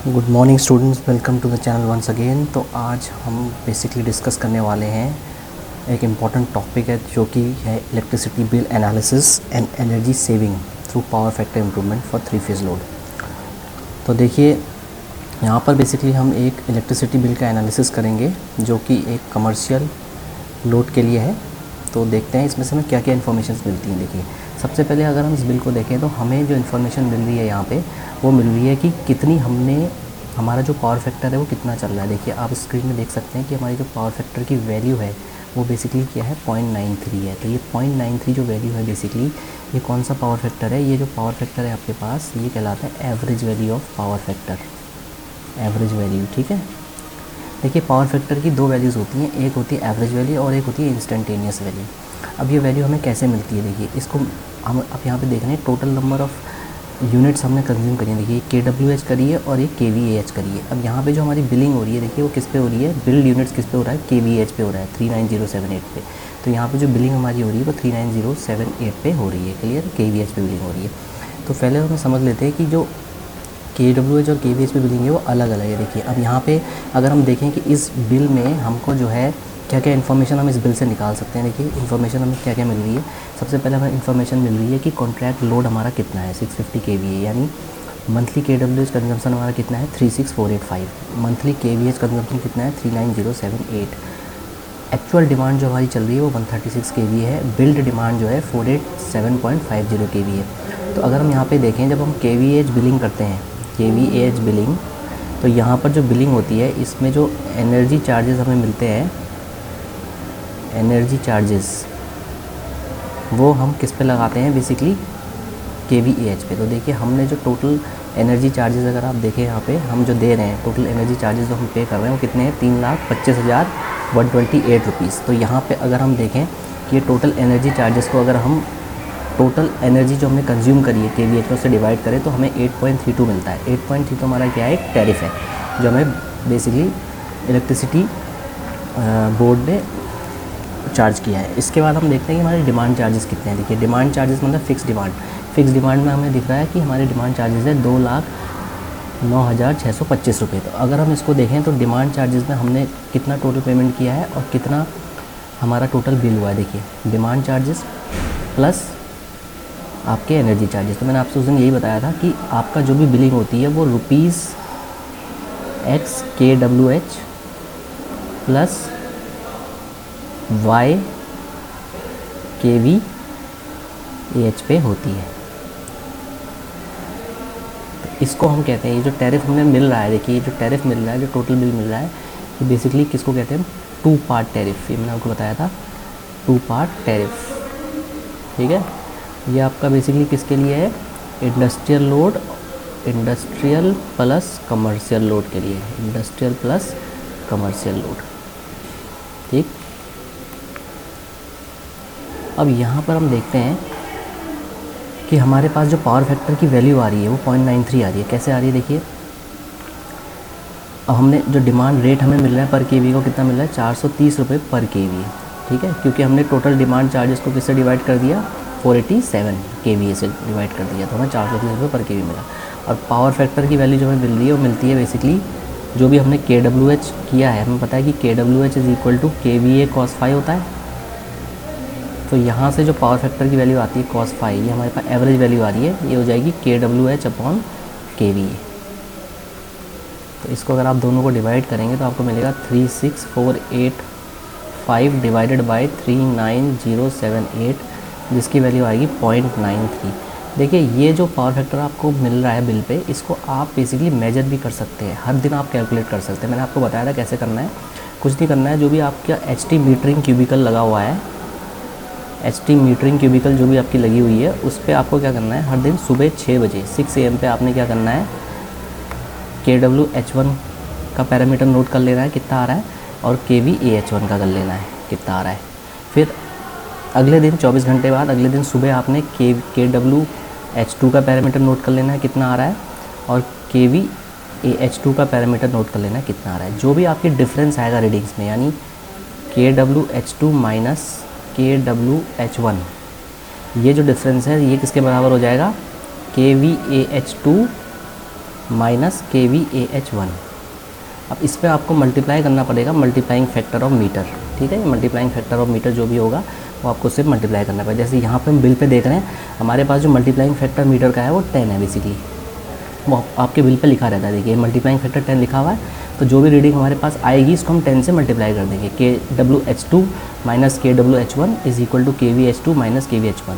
Good morning students, welcome to the channel once again. तो आज हम बेसिकली डिस्कस करने वाले हैं एक इम्पॉर्टेंट टॉपिक है जो कि है electricity bill analysis and energy saving through power factor improvement for 3 phase load. तो देखिए, यहाँ पर बेसिकली हम एक इलेक्ट्रिसिटी बिल का एनालिसिस करेंगे जो कि एक कमर्शियल लोड के लिए है। तो देखते हैं इसमें से हमें क्या क्या इन्फॉर्मेशन मिलती हैं। देखिए, सबसे पहले अगर हम इस बिल को देखें तो हमें जो इन्फॉर्मेशन मिल रही है यहाँ पे वो मिल रही है कि कितनी हमारा जो पावर फैक्टर है वो कितना चल रहा है। देखिए, आप स्क्रीन में देख सकते हैं कि हमारी जो पावर फैक्टर की वैल्यू है वो बेसिकली क्या है, 0.93 है। तो ये 0.93 जो वैल्यू है बेसिकली ये कौन सा पावर फैक्टर है, ये जो पावर फैक्टर है आपके पास ये कहलाता है average value of power factor, average value. ठीक है, देखिए पावर फैक्टर की दो वैल्यूज़ होती हैं, एक होती है एवरेज वैल्यू और एक होती है इंस्टेंटेनियस वैल्यू। अब ये वैल्यू हमें कैसे मिलती है, देखिए इसको हम अब यहाँ पे देख रहे हैं टोटल नंबर ऑफ़ यूनिट्स हमने कंज्यूम करी है। देखिए KWH करी है और एक KVAH करी है। अब यहाँ पे जो हमारी बिलिंग हो रही है देखिए वो किस पे हो रही है, बिल्ड यूनिट्स किस पे हो रहा है, KVAH पे हो रहा है 39078 पे। तो यहाँ पे जो बिलिंग हमारी हो रही है वो 39078 पे हो रही है। क्लियर, KVAH पे बिलिंग हो रही है। तो पहले हमें समझ लेते हैं कि जो KWH और KVAH पे बिलिंग है वो अलग अलग है। देखिए अब यहाँ पे अगर हम देखें कि इस बिल में हमको जो है क्या क्या इन्फॉर्मेशन हम इस बिल से निकाल सकते हैं। देखिए इन्फॉर्मेशन हमें क्या क्या मिल रही है। सबसे पहले हमें इन्फॉर्मेशन मिल रही है कि कॉन्ट्रैक्ट लोड हमारा कितना है, 650 kVA, यानी मंथली KWH कंजम्पशन हमारा कितना है, 36485। मंथली KVAH कंजम्पशन कितना है, 39078। एक्चुअल डिमांड जो हमारी चल रही है वो 136 kVA है। बिल्ड डिमांड जो है 487.50 kVA है। तो अगर हम यहाँ पे देखें, जब हम KVAH बिलिंग करते हैं, KVAH बिलिंग, तो यहाँ पर जो बिलिंग होती है इसमें जो एनर्जी चार्जेस हमें मिलते हैं, एनर्जी चार्जेस वो हम किस पे लगाते हैं, बेसिकली KVAH पे। तो देखिए हमने जो टोटल एनर्जी चार्जेस अगर आप देखें यहाँ पे हम जो दे रहे हैं, टोटल एनर्जी चार्जेस जो हम पे कर रहे हैं वो कितने हैं, 3,25,128 रुपीज़। तो यहाँ पे अगर हम देखें कि ये टोटल एनर्जी चार्जेस को अगर हम टोटल एनर्जी जो हमने कंज्यूम करी है KVAH में उससे डिवाइड करें तो हमें 8.32 मिलता है। 8.32 हमारा क्या है, एक टैरिफ है जो हमें बेसिकली इलेक्ट्रिसिटी बोर्ड ने चार्ज किया है। इसके बाद हम देखते हैं कि हमारे डिमांड चार्जेस कितने हैं। देखिए डिमांड चार्जेस मतलब फ़िक्स डिमांड। फ़िक्स डिमांड में हमें दिख रहा है कि हमारे डिमांड चार्जेस है 2,09,625 रुपये। तो अगर हम इसको देखें तो डिमांड चार्जेस में हमने कितना टोटल पेमेंट किया है और कितना हमारा टोटल बिल हुआ है। देखिए डिमांड चार्जेस प्लस आपके एनर्जी चार्जेस। तो मैंने आपसे उस दिन यही बताया था कि आपका जो भी बिलिंग होती है वो ₹X KWH plus Y KVAH पे होती है। तो इसको हम कहते हैं, ये जो टैरिफ हमें मिल रहा है, देखिए जो टैरिफ मिल रहा है, जो टोटल बिल मिल रहा है, ये बेसिकली किसको कहते हैं, 2 पार्ट टैरिफ। ये मैंने आपको बताया था 2 पार्ट टैरिफ। ठीक है, ये आपका बेसिकली किसके लिए है, industrial load, industrial plus commercial load के लिए, इंडस्ट्रियल प्लस कमर्शियल लोड। ठीक, अब यहाँ पर हम देखते हैं कि हमारे पास जो पावर फैक्टर की वैल्यू आ रही है वो 0.93 आ रही है। कैसे आ रही है, देखिए अब हमने जो डिमांड रेट हमें मिल रहा है पर KVA को कितना मिल रहा है, 430 रुपये पर KVA। ठीक है, क्योंकि हमने टोटल डिमांड चार्जेस को किससे डिवाइड कर दिया, 487 kVA से डिवाइड कर दिया, तो हमें 430 रुपये पर KVA मिला। और पावर फैक्टर की वैल्यू जो हमें मिल रही है वो मिलती है बेसिकली जो भी हमने KWH किया है। हमें पता है कि KWH is equal to KVA cos phi होता है। तो यहाँ से जो पावर फैक्टर की वैल्यू आती है cos phi, ये हमारे पास एवरेज वैल्यू आ रही है, ये हो जाएगी KWH अपॉन KVA। तो इसको अगर आप दोनों को डिवाइड करेंगे तो आपको मिलेगा 36485 डिवाइडेड बाई 39078, जिसकी वैल्यू आएगी 0.93। देखिए ये जो पावर फैक्टर आपको मिल रहा है बिल पे, इसको आप बेसिकली मेजर भी कर सकते हैं, हर दिन आप कैलकुलेट कर सकते हैं। मैंने आपको बताया था कैसे करना है, कुछ नहीं करना है, जो भी आपका HT मीटरिंग क्यूबिकल लगा हुआ है, HT मीटरिंग क्यूबिकल जो भी आपकी लगी हुई है उस पर आपको क्या करना है, हर दिन सुबह 6 बजे 6 AM पे आपने क्या करना है, KWH1 का पैरामीटर नोट कर लेना है कितना आ रहा है, और KVAH1 का कर लेना है कितना आ रहा है। फिर अगले दिन 24 घंटे बाद अगले दिन सुबह आपने KWH2 का पैरामीटर नोट कर लेना है कितना आ रहा है, और KVAH2 का पैरामीटर नोट कर लेना है कितना आ रहा है। जो भी आपकी डिफरेंस आएगा रीडिंग्स में, यानी KWH2 माइनस KWH1, ये जो डिफरेंस है ये किसके बराबर हो जाएगा, KVAH2 माइनस kVAH1। अब इस पर आपको मल्टीप्लाई करना पड़ेगा मल्टीप्लाइंग फैक्टर ऑफ मीटर, ठीक है। मल्टीप्लाइंग फैक्टर ऑफ मीटर जो भी होगा वो आपको सिर्फ मल्टीप्लाई करना पड़ेगा। जैसे यहाँ पे हम बिल पे देख रहे हैं हमारे पास जो मल्टीप्लाइंग फैक्टर मीटर का है वो 10 है बेसिकली, वो आपके बिल पे लिखा रहता है। देखिए मल्टीप्लाइंग फैक्टर 10 लिखा हुआ है, तो जो भी रीडिंग हमारे पास आएगी इसको हम 10 से मल्टीप्लाई कर देंगे। KWH2 minus KWH1 is equal to KVH2 minus KVH1।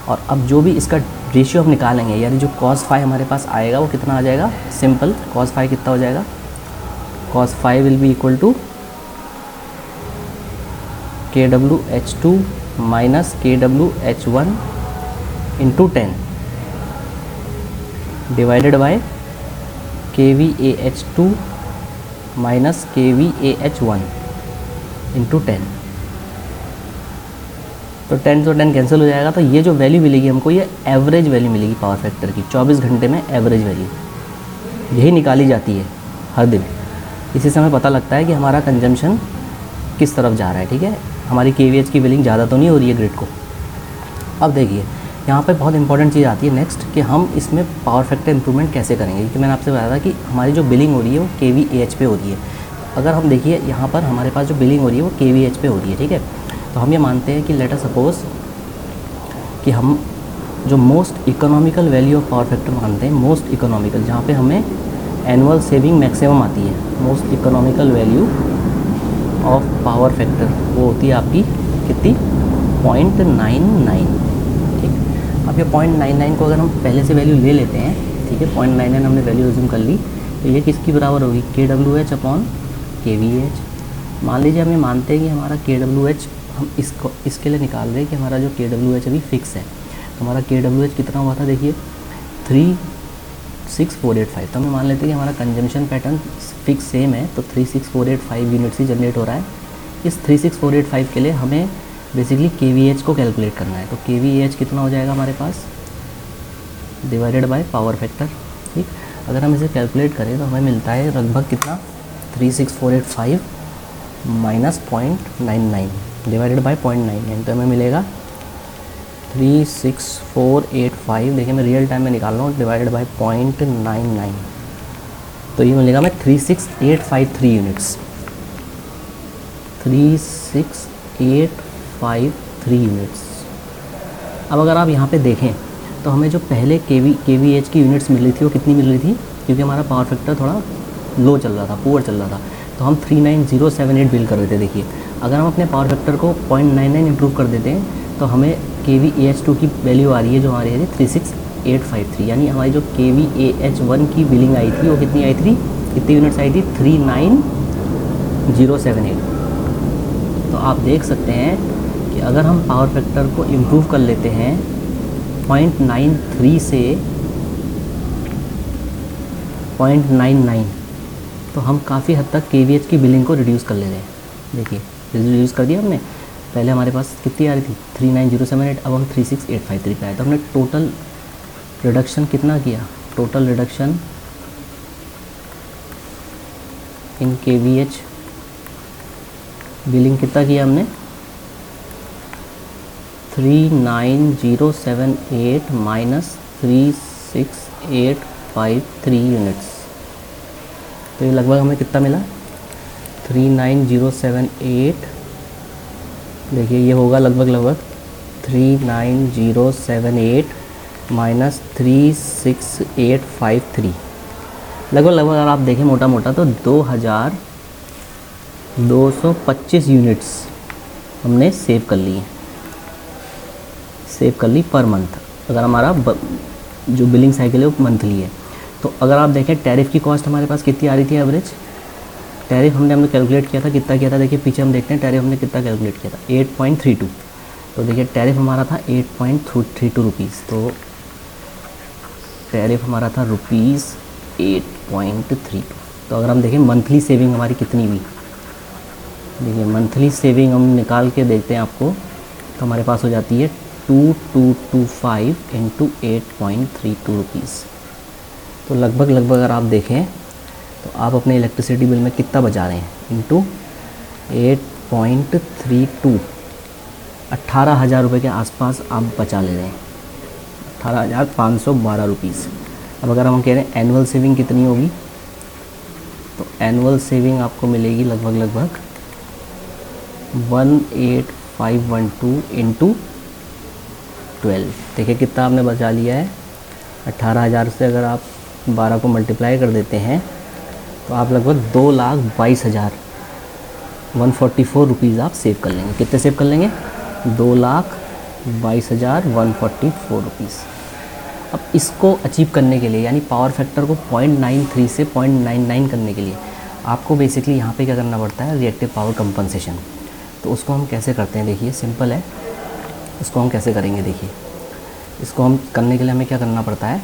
और अब जो भी इसका रेशियो हम निकालेंगे, यानी जो cos फाई हमारे पास आएगा वो कितना आ जाएगा, सिंपल cos फाई कितना हो जाएगा, cos phi will be equal to KWH2 minus KWH1 into 10 divided by KVAH2 minus KVAH1 into 10। तो 10 तो 10 कैंसिल हो जाएगा। तो ये जो वैल्यू मिलेगी हमको, ये एवरेज वैल्यू मिलेगी पावर फैक्टर की, 24 घंटे में एवरेज वैल्यू यही निकाली जाती है हर दिन। इसी से हमें पता लगता है कि हमारा कंजम्पशन किस तरफ जा रहा है, ठीक है। हमारी KVH की बिलिंग ज़्यादा तो नहीं हो रही है ग्रिड को। अब देखिए यहाँ पे बहुत इंपॉर्टेंट चीज़ आती है नेक्स्ट, कि हम इसमें पावर फैक्टर इंप्रूवमेंट कैसे करेंगे, क्योंकि मैंने आपसे बताया था कि हमारी जो बिलिंग हो रही है वो KVAH पे हो रही है। अगर हम देखिए यहाँ पर हमारे पास जो बिलिंग हो रही है वो KVH पे हो रही है, ठीक है। तो हम ये मानते हैं कि लेट अस सपोज कि हम जो most economical value of power factor मानते हैं, मोस्ट इकोनॉमिकल, जहाँ पे हमें एनुअल सेविंग मैक्सिमम आती है, most economical value of power factor वो होती है आपकी कितनी, 0.99, ठीक। अब ये 0.99 को अगर हम पहले से वैल्यू ले लेते हैं, ठीक है, 0.99 हमने वैल्यू रिज्यूम कर ली, तो ये किसकी बराबर होगी, KWH अपॉन KVH। मान लीजिए हम ये मानते हैं कि हमारा KWH हम इसके लिए निकाल रहे हैं कि हमारा जो KWH अभी फिक्स है, तो हमारा KWH कितना हुआ था, देखिए 36485। तो हमें मान लेते हैं कि हमारा कंजम्पशन पैटर्न फिक्स सेम है, तो 36485 यूनिट्स ही जनरेट हो रहा है। इस 36485 के लिए हमें बेसिकली KVH को कैलकुलेट करना है। तो KVH कितना हो जाएगा हमारे पास, डिवाइडेड बाय पावर फैक्टर, ठीक। अगर हम इसे कैलकुलेट करें तो हमें मिलता है लगभग कितना, 36485 माइनस 0.99 डिवाइडेड बाय 0.99, तो हमें मिलेगा 36485। देखिए मैं रियल टाइम में निकाल रहा हूँ, डिवाइडेड बाय 0.99, तो ये मिलेगा मैं 36853 यूनिट्स, 36853 यूनिट्स। अब अगर आप यहाँ पे देखें तो हमें जो पहले KVH की यूनिट्स मिल रही थी वो कितनी मिल रही थी, क्योंकि हमारा पावर फैक्टर थोड़ा लो चल रहा था, पुअर चल रहा था, तो हम 39078 बिल कर रहे थे। देखिए अगर हम अपने पावर फैक्टर को 0.99 इंप्रूव कर देते हैं तो हमें KVAH2 की वैल्यू आ रही है, जो हमारी है 36853, यानी हमारी जो KVAH1 की बिलिंग आई थी वो कितनी आई थी, कितनी यूनिट्स आई थी, 39078। तो आप देख सकते हैं कि अगर हम पावर फैक्टर को इम्प्रूव कर लेते हैं 0.93 से 0.99, तो हम काफ़ी हद तक KVH की बिलिंग को रिड्यूस कर ले रहे हैं। देखिए रिड्यूस कर दिया हमने, पहले हमारे पास कितनी आ रही थी 39078, अब हम 36853 का है, तो हमने टोटल रिडक्शन कितना किया, total reduction in KVH billing कितना किया हमने, 39078 माइनस 36853 यूनिट्स। तो ये लगभग हमें कितना मिला, 39078, देखिए ये होगा लगभग 39078 माइनस 36853, लगभग अगर आप देखें मोटा मोटा तो 2225 यूनिट्स हमने सेव कर ली पर मंथ। अगर हमारा जो बिलिंग साइकिल है वो मंथली है, तो अगर आप देखें टैरिफ की कॉस्ट हमारे पास कितनी आ रही थी एवरेज, टैरिफ हमने कैलकुलेट किया था, कितना किया था, देखिए पीछे हम देखते हैं टैरिफ हमने कितना कैलकुलेट किया था, 8.32। तो देखिए टैरिफ हमारा था 8.32 रुपीज़, तो टैरिफ हमारा था रुपीज़ 8.32। तो अगर हम देखें मंथली सेविंग हमारी कितनी हुई, देखिए मंथली सेविंग हम निकाल के देखते हैं आपको, तो हमारे पास हो जाती है 2225 इंटू 8.32 रुपीज़। तो लगभग अगर आप देखें तो आप अपने इलेक्ट्रिसिटी बिल में कितना बचा रहे हैं, इंटू 8.32, 18,000 रुपये के आसपास आप बचा ले रहे हैं, 18,512 रुपीज़। अब अगर हम कह रहे हैं एनुअल सेविंग कितनी होगी, तो एनुअल सेविंग आपको मिलेगी लगभग 18512 इंटू 12। देखिए कितना आपने बचा लिया है, 18,000 से अगर आप 12 को मल्टीप्लाई कर देते हैं तो आप लगभग 2,22,144 रुपीज़ आप सेव कर लेंगे। कितने सेव कर लेंगे? 2,22,144 रुपीज़। अब इसको अचीव करने के लिए, यानी पावर फैक्टर को 0.93 से 0.99 करने के लिए आपको बेसिकली यहाँ पे क्या करना पड़ता है, रिएक्टिव पावर कंपनसेशन। तो उसको हम कैसे करते हैं, देखिए सिंपल है। उसको हम कैसे करेंगे, देखिए इसको हम करने के लिए हमें क्या करना पड़ता है,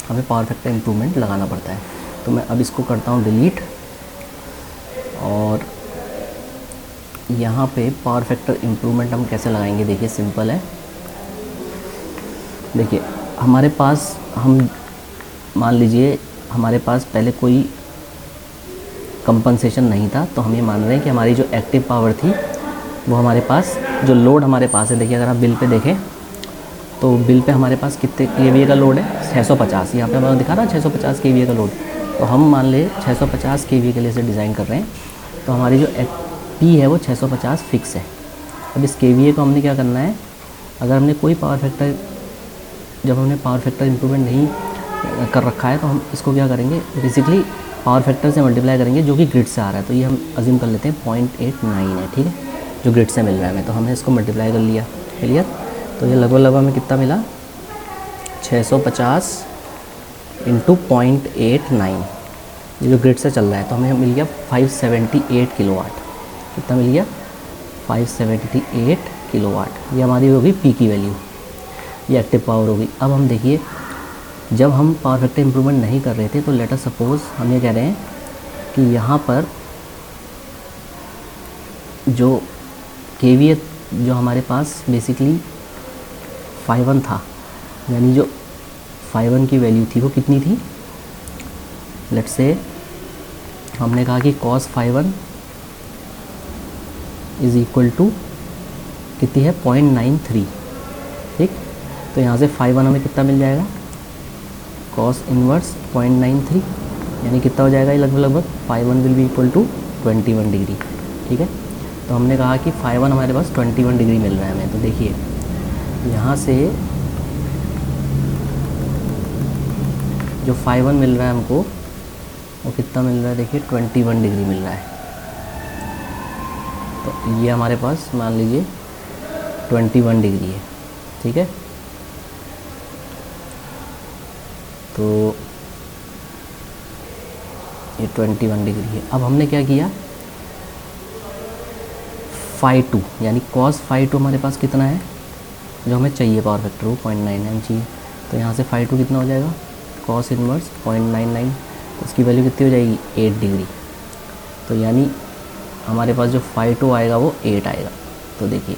हमें पावर फैक्टर इम्प्रूवमेंट लगाना पड़ता है। तो मैं अब इसको करता हूँ डिलीट, और यहाँ पे पावर फैक्टर इम्प्रूवमेंट हम कैसे लगाएंगे, देखिए सिंपल है। देखिए हमारे पास, हम मान लीजिए हमारे पास पहले कोई कंपनसेशन नहीं था, तो हम ये मान रहे हैं कि हमारी जो एक्टिव पावर थी वो हमारे पास, जो लोड हमारे पास है, देखिए अगर आप बिल पे देखें तो बिल पे हमारे पास कितने केवीए का लोड है, 650। यहाँ पे हमारा दिखा रहा है 650 केवीए का लोड। तो हम मान ले 650 केवीए के लिए से डिज़ाइन कर रहे हैं, तो हमारी जो पी है वो 650 फिक्स है। अब इस केवीए को हमने क्या करना है, अगर हमने कोई पावर फैक्टर, जब हमने पावर फैक्टर इम्प्रूवमेंट नहीं कर रखा है, तो हम इसको क्या करेंगे, बेसिकली पावर फैक्टर से मल्टीप्लाई करेंगे जो कि ग्रिड से आ रहा है। तो ये हम अज्यूम कर लेते हैं 0.89 है, ठीक है, जो ग्रिड से मिल रहा है हमें। तो हमने इसको मल्टीप्लाई कर लिया, क्लियर। तो ये लगभग हमें कितना मिला, 650 इंटू 0.89, ये जो ग्रिड से चल रहा है। तो हमें मिल गया 578 किलोवाट। कितना मिल गया, 578 किलोवाट। ये हमारी होगी पी की वैल्यू, ये एक्टिव पावर होगी। अब हम देखिए, जब हम पावर फैक्टर इम्प्रूवमेंट नहीं कर रहे थे, तो लेट अस सपोज हम ये कह रहे हैं कि यहाँ पर जो केवीए जो हमारे पास बेसिकली 5.1 था, यानी जो 5.1 की वैल्यू थी वो कितनी थी, लेट्स से हमने कहा कि cos 5.1 इज़ इक्वल टू कितनी है, 0.93, ठीक। तो यहाँ से 5.1 हमें कितना मिल जाएगा, cos इनवर्स 0.93, यानी कितना हो जाएगा ये, लगभग 5.1 will be equal to 21 degree, ठीक है। तो हमने कहा कि 5.1 हमारे पास 21 डिग्री मिल रहा है हमें। तो देखिए यहाँ से जो 5.1 मिल रहा है हमको, वो कितना मिल रहा है, देखिए 21 डिग्री मिल रहा है। तो ये हमारे पास मान लीजिए 21 डिग्री है, ठीक है। तो ये 21 डिग्री है। अब हमने क्या किया, phi2 यानी cos phi2 हमारे पास कितना है, जो हमें चाहिए पावर फैक्टर, वो 0.99 चाहिए। तो यहाँ से phi2 कितना हो जाएगा, cos इनवर्स 0.99, तो उसकी वैल्यू कितनी हो जाएगी, 8 डिग्री। तो यानी हमारे पास जो phi2 आएगा वो 8 आएगा। तो देखिए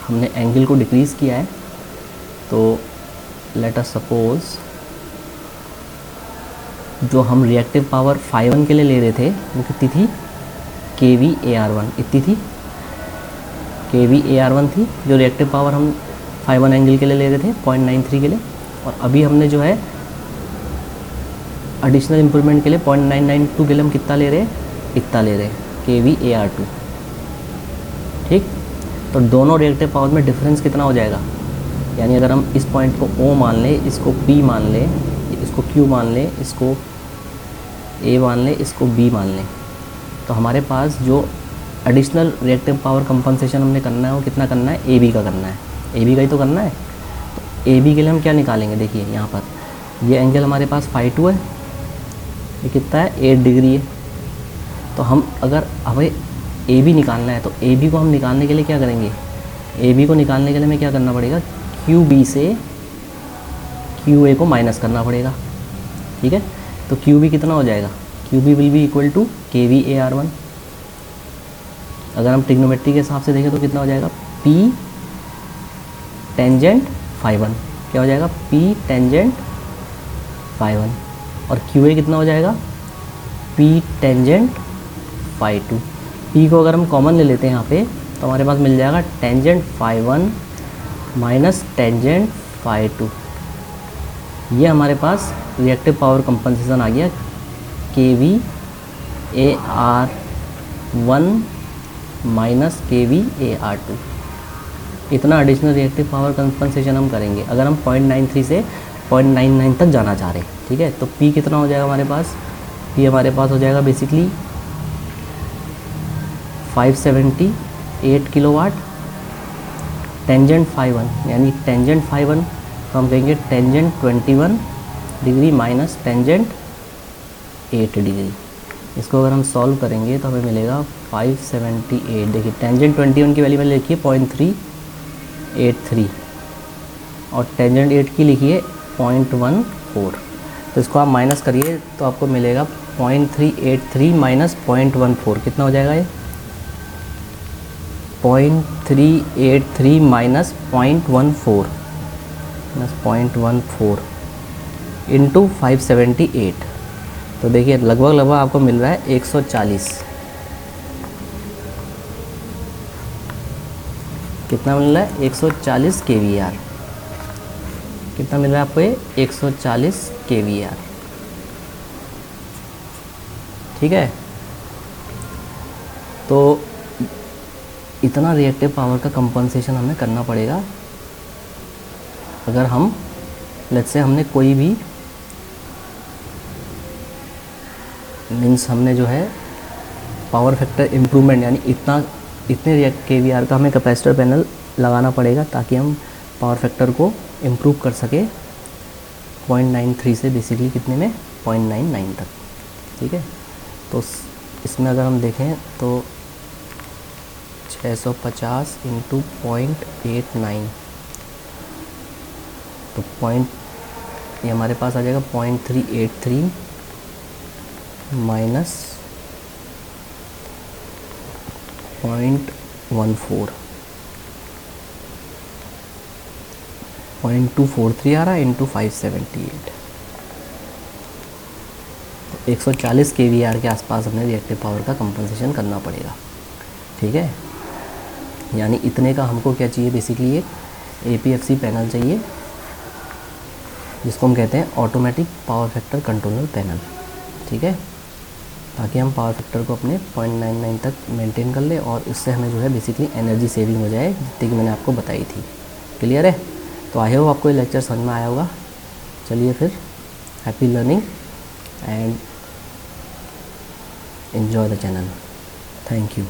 हमने एंगल को डिक्रीज़ किया है। तो लेट अस सपोज जो हम रिएक्टिव पावर 5.1 के लिए ले रहे थे वो कितनी थी, kVAR1 इतनी थी, kVAR1 थी जो रिएक्टिव पावर हम 5.1 एंगल के लिए ले रहे थे 0.93 के लिए। और अभी हमने जो है एडिशनल इम्प्रूवमेंट के लिए 0.992 के लिए हम कितना ले रहे हैं, इतना ले रहे हैं kVAR2, ठीक। तो दोनों रिएक्टिव पावर में डिफरेंस कितना हो जाएगा, यानी अगर हम इस पॉइंट को O मान लें, इसको P मान लें, इसको Q मान लें, इसको A मान लें, इसको B मान लें, तो हमारे पास जो एडिशनल रिएक्टिव पावर कंपनसेशन हमने करना है वो कितना करना है, AB का करना है, AB का ही तो करना है। तो AB के लिए हम क्या निकालेंगे, देखिए यहाँ पर ये एंगल हमारे पास phi2 है, ये कितना है, 8 डिग्री है। तो हम अगर हमें AB निकालना है, तो AB को हम निकालने के लिए क्या करेंगे, AB को निकालने के लिए हमें क्या करना पड़ेगा, QB से QA को माइनस करना पड़ेगा, ठीक है। तो QB कितना हो जाएगा, QB will be equal to kVAR1। अगर हम ट्रिग्नोमेट्री के हिसाब से देखें तो कितना हो जाएगा, P टेंजेंट 5.1, क्या हो जाएगा, P टेंजेंट 5.1, और QA कितना हो जाएगा, P टेंजेंट phi2। P को अगर हम कॉमन ले लेते हैं यहाँ पे, तो हमारे पास मिल जाएगा टेंजेंट 5.1 माइनस टेंजेंट phi2, ये हमारे पास रिएक्टिव पावर कंपनसेशन आ गया KV AR1 minus KV AR2। इतना एडिशनल रिएक्टिव पावर कंपनसेशन हम करेंगे अगर हम 0.93 से 0.99 तक जाना चाह रहे हैं। ठीक है, तो P कितना हो जाएगा हमारे पास? P हमारे पास हो जाएगा बेसिकली 578 किलोवाट टेंजेंट 5 यानी टेंजेंट 5 तो हम कहेंगे tangent 21 degree minus tangent 8 degree. इसको अगर हम सॉल्व करेंगे तो हमें मिलेगा 578। देखिए टेंजेंट 21 की वैल्यू मैंने लिखी है 0.383 और टेंजेंट 8 की लिखिए 0.14। तो इसको आप माइनस करिए तो आपको मिलेगा 0.383 माइनस 0.14 कितना हो जाएगा? ये 0.383 माइनस 0.14 इंटू 578। तो देखिए लगभग आपको मिल रहा है 140। कितना मिल रहा है? 140 kVAR। कितना मिल रहा है आपको? ये 140 kVAR। ठीक है, तो इतना रिएक्टिव पावर का कंपनसेशन हमें करना पड़ेगा अगर हम लेट्स से हमने कोई भी मीन्स हमने जो है पावर फैक्टर इम्प्रूवमेंट यानी इतने KVAR का हमें कैपेसिटर पैनल लगाना पड़ेगा ताकि हम पावर फैक्टर को इम्प्रूव कर सके 0.93 से बेसिकली कितने में 0.99 तक। ठीक है, तो इसमें अगर हम देखें तो 650 इंटू 0.89 तो ये हमारे पास आ जाएगा 0.383 माइनस 0.14 0.243 आ रहा है इंटू 578। 140 kVAR के आसपास हमें रिएक्टिव पावर का कंपनसेशन करना पड़ेगा। ठीक है, यानी इतने का हमको क्या चाहिए? बेसिकली एक APFC पैनल चाहिए जिसको हम कहते हैं automatic power factor controller panel. ठीक है, ताकि हम पावर फैक्टर को अपने 0.99 तक मेंटेन कर ले और उससे हमें जो है बेसिकली एनर्जी सेविंग हो जाए जितनी कि मैंने आपको बताई थी। क्लियर है? तो आई होप आपको ये लेक्चर समझ में आया होगा। चलिए फिर, happy learning and enjoy the channel. Thank you.